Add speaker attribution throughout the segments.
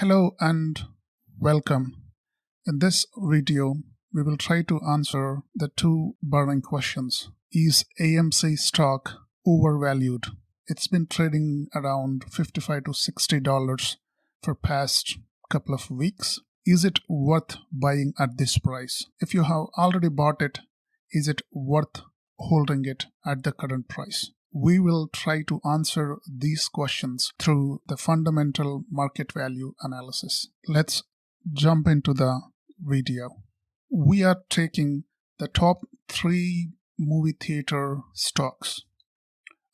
Speaker 1: Hello and welcome. In this video, we will try to answer the two burning questions. Is AMC stock overvalued? It's been trading around $55 to $60 for past couple of weeks. Is it worth buying at this price? If you have already bought it, is it worth holding it at the current price? We will try to answer these questions through the fundamental market value analysis. Let's jump into the video. We are taking the top 3 movie theater stocks.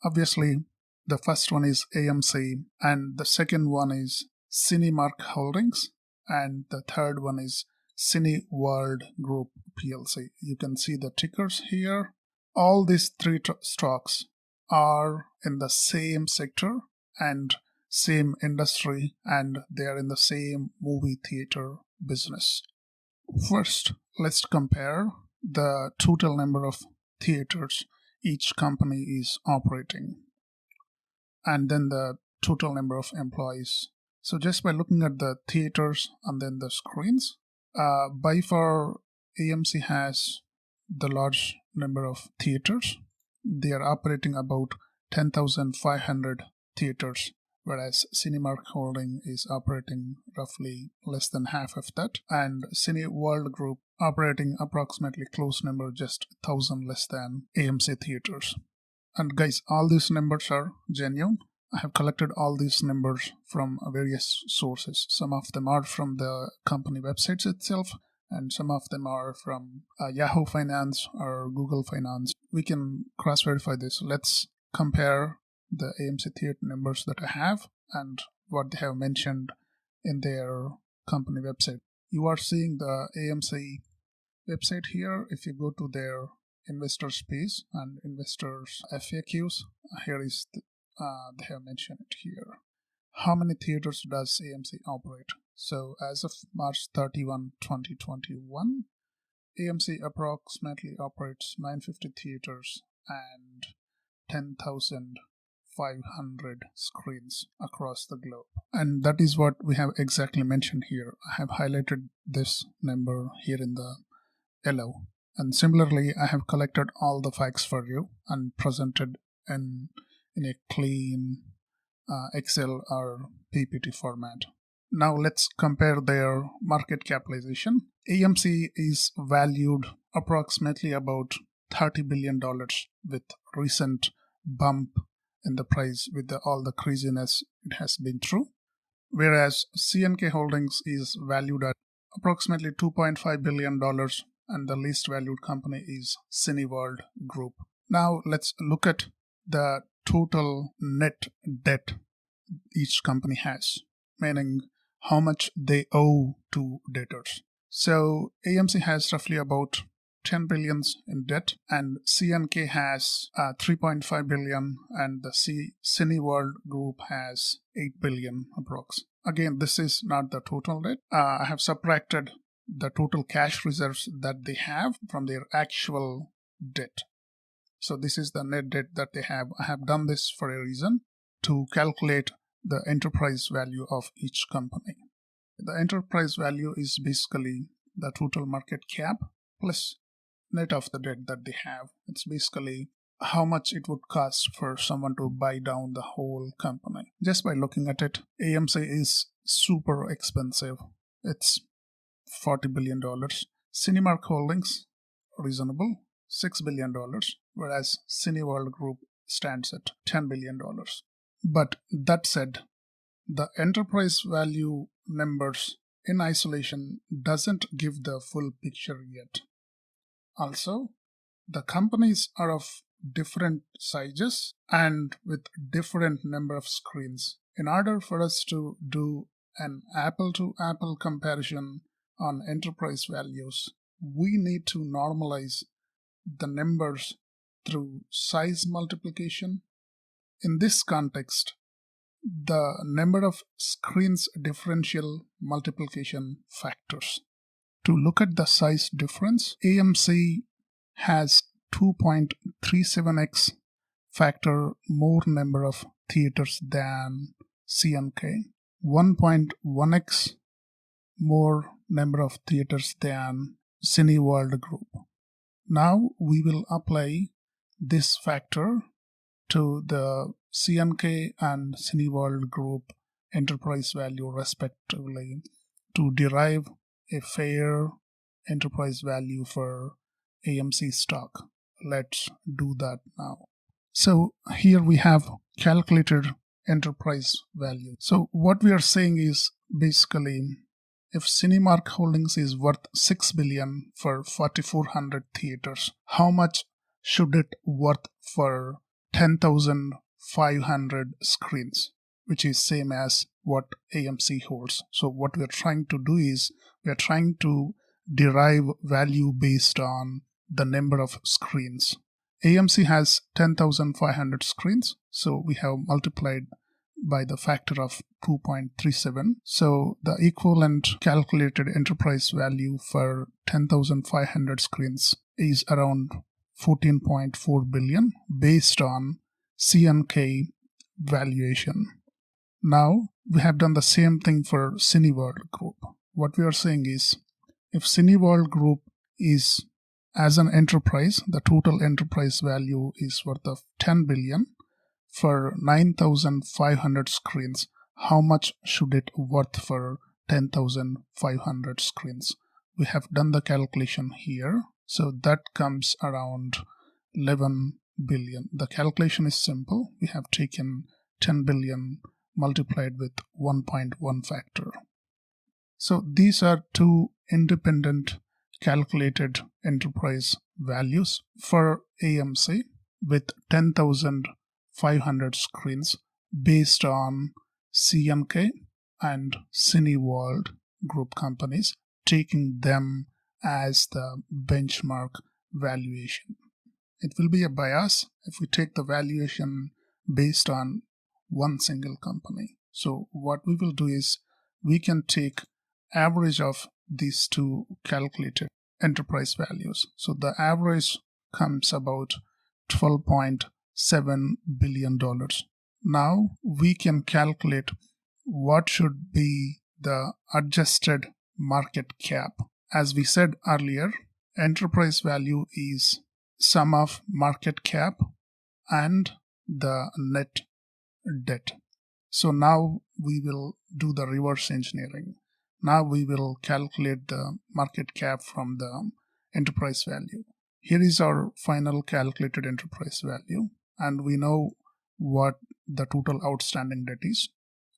Speaker 1: Obviously, the first one is AMC, and the second one is Cinemark Holdings, and the third one is Cineworld Group PLC. You can see the tickers here. All these 3 stocks are in the same sector and same industry, and they are in the same movie theater business. First, let's compare the total number of theaters each company is operating, and then the total number of employees. So just by looking at the theaters and then the screens, by far AMC has the large number of theaters. They are operating about 10,500 theaters, whereas Cinemark Holding is operating roughly less than half of that, and Cineworld Group operating approximately close number, just 1,000 less than AMC theaters. And guys, all these numbers are genuine. I have collected all these numbers from various sources. Some of them are from the company websites itself, and some of them are from Yahoo Finance or Google Finance. We can cross-verify this. Let's compare the AMC theater numbers that I have and what they have mentioned in their company website. You are seeing the AMC website here. If you go to their investors page and investors FAQs, here is they have mentioned it here. How many theaters does AMC operate? So as of March 31, 2021, AMC approximately operates 950 theaters and 10,500 screens across the globe. And that is what we have exactly mentioned here. I have highlighted this number here in the yellow. And similarly, I have collected all the facts for you and presented in a clean Excel or PPT format. Now let's compare their market capitalization. AMC is valued approximately about $30 billion with recent bump in the price with all the craziness it has been through. Whereas CNK Holdings is valued at approximately $2.5 billion, and the least valued company is Cineworld Group. Now let's look at the total net debt each company has, meaning how much they owe to debtors. So AMC has roughly about 10 billion in debt, and CNK has 3.5 billion, and the Cineworld Group has 8 billion approx. Again, this is not the total debt. I have subtracted the total cash reserves that they have from their actual debt. So this is the net debt that they have. I have done this for a reason, to calculate the enterprise value of each company. The enterprise value is basically the total market cap plus net of the debt that they have. It's basically how much it would cost for someone to buy down the whole company. Just by looking at it, AMC is super expensive. It's $40 billion. Cinemark Holdings, reasonable, $6 billion, whereas Cineworld Group stands at $10 billion. But that said, the enterprise value numbers in isolation doesn't give the full picture yet. Also, the companies are of different sizes and with different number of screens. In order for us to do an apple-to-apple comparison on enterprise values, we need to normalize the numbers through size multiplication. In this context, the number of screens differential multiplication factors. To look at the size difference, AMC has 2.37x factor more number of theaters than CNK. 1.1x more number of theaters than Cineworld Group. Now we will apply this factor to the CNK and Cineworld Group enterprise value respectively to derive a fair enterprise value for AMC stock. Let's do that now. So here we have calculated enterprise value. So what we are saying is basically if Cinemark Holdings is worth $6 billion for 4,400 theaters, how much should it worth for 10,500 screens, which is same as what AMC holds. So what we are trying to do is we are trying to derive value based on the number of screens. AMC has 10,500 screens, so we have multiplied by the factor of 2.37. So the equivalent calculated enterprise value for 10,500 screens is around 14.4 billion based on CNK valuation. Now we have done the same thing for Cineworld Group. What we are saying is if Cineworld Group is as an enterprise, the total enterprise value is worth of 10 billion for 9,500 screens. How much should it worth for 10,500 screens? We have done the calculation here. So that comes around 11 billion. The calculation is simple. We have taken 10 billion multiplied with 1.1 factor. So these are two independent calculated enterprise values for AMC with 10,500 screens based on CNK and Cineworld Group companies, taking them as the benchmark valuation. It will be a bias if we take the valuation based on one single company. So what we will do is we can take average of these two calculated enterprise values. So the average comes about $12.7 billion. Now we can calculate what should be the adjusted market cap. As we said earlier, enterprise value is sum of market cap and the net debt. So now we will do the reverse engineering. Now we will calculate the market cap from the enterprise value. Here is our final calculated enterprise value, and we know what the total outstanding debt is.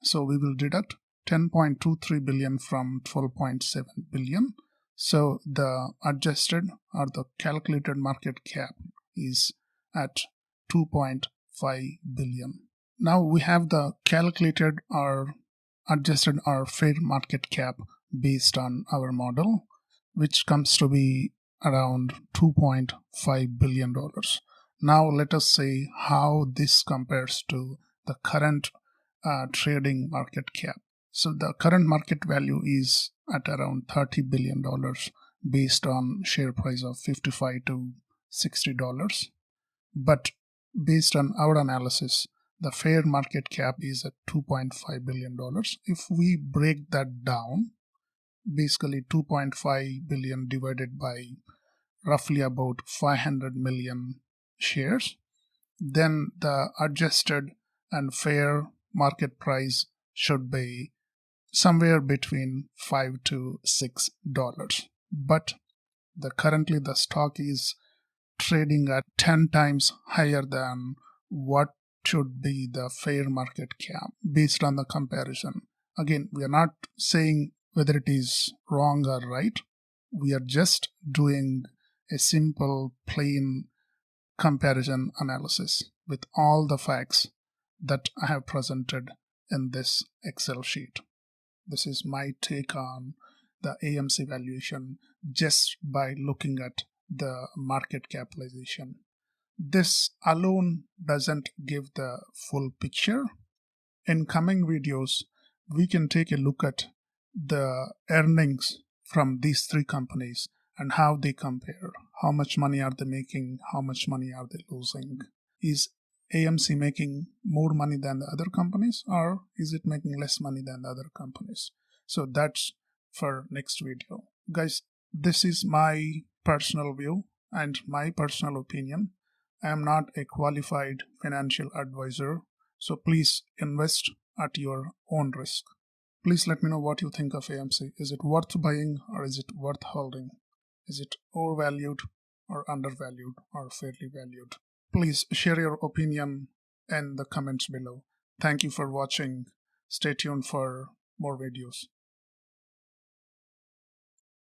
Speaker 1: So we will deduct 10.23 billion from 12.7 billion. So the adjusted or the calculated market cap is at 2.5 billion. Now we have the calculated or adjusted or fair market cap based on our model, which comes to be around $2.5 billion. Now let us see how this compares to the current trading market cap. So the current market value is at around $30 billion based on share price of $55 to $60. But based on our analysis, the fair market cap is at $2.5 billion. If we break that down, basically 2.5 billion divided by roughly about 500 million shares, then the adjusted and fair market price should be somewhere between $5 to $6. But currently the stock is trading at 10 times higher than what should be the fair market cap based on the comparison. Again, we are not saying whether it is wrong or right. We are just doing a simple plain comparison analysis with all the facts that I have presented in this Excel sheet. This is my take on the AMC valuation just by looking at the market capitalization. This alone doesn't give the full picture. In coming videos, we can take a look at the earnings from these three companies and how they compare. How much money are they making? How much money are they losing? Is AMC making more money than the other companies, or is it making less money than the other companies? So that's for next video. Guys, this is my personal view and my personal opinion. I am not a qualified financial advisor, so please invest at your own risk. Please let me know what you think of AMC. Is it worth buying or is it worth holding? Is it overvalued or undervalued or fairly valued? Please share your opinion in the comments below. Thank you for watching. Stay tuned for more videos.